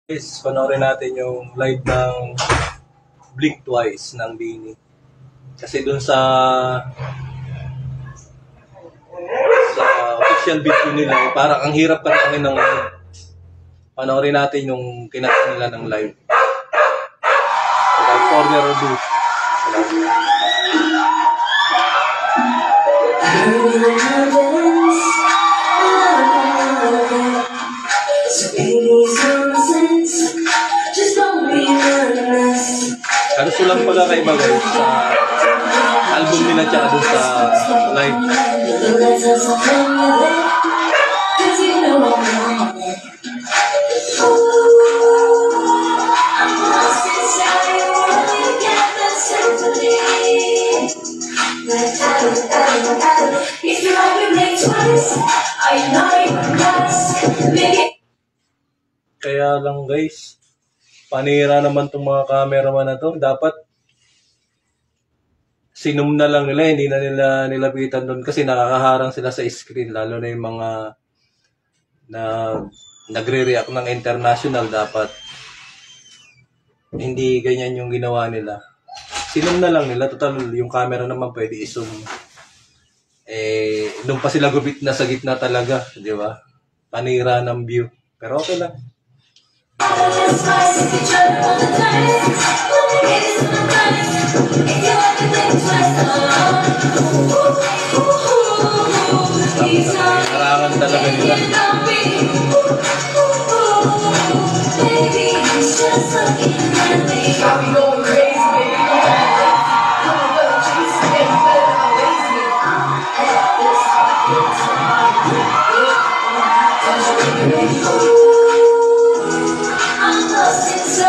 Guys, panoorin natin yung live ng Blink Twice ng Bini. Kasi dun sa official video nila, parang ang hirap kantahin ng live. Panoorin natin yung kinanta nila ng live. Without further ado. Ano sulang pala kay Bagay sa album nila tsaka dun sa live. Kaya lang guys, panira naman tong mga cameraman na to. Dapat sinum na lang nila, hindi na nila nilapitan doon kasi nakakaharang sila sa screen, lalo na yung mga na nagre-react ng international. Dapat hindi ganyan yung ginawa nila. Sinum na lang nila, total yung camera naman pwede i-zoom. Doon pa sila gupit na sa gitna talaga, di ba? Panira ng view. Pero okay lang. Harangan talaga nila.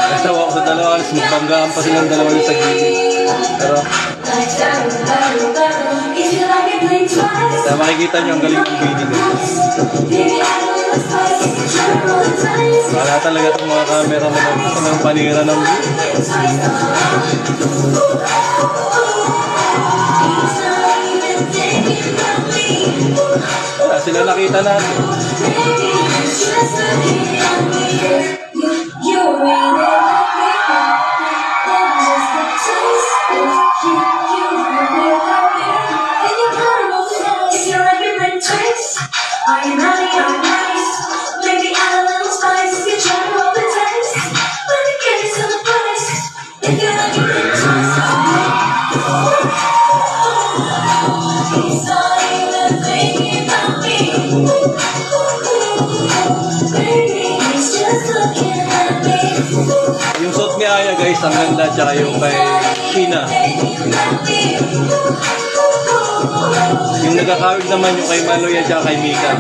Nasawa ko sa dalawa, magbanggaan pa silang dalawa sa gilid. Pero makikita nyo ang galing ng Bini. Wala talaga itong mga camera ng panira ng view. Wala sila nakita natin. Yung suit ni Aya guys, ang ganda, tsaka yung kay Sheena. Yung nagkakawig naman yung kay Maloy at tsaka kay Mika.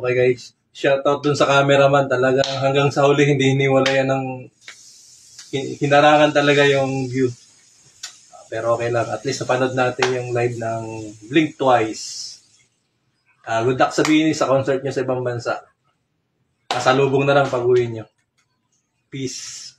Okay guys, shoutout dun sa cameraman, talaga hanggang sa huli hindi hiniwalayan ng hinarangan talaga yung view. Pero okay lang, at least napanood natin yung live ng Blink Twice. Good luck sa Bini sa concert nyo sa ibang bansa. Kasalubong na lang pag-uwi nyo. Peace.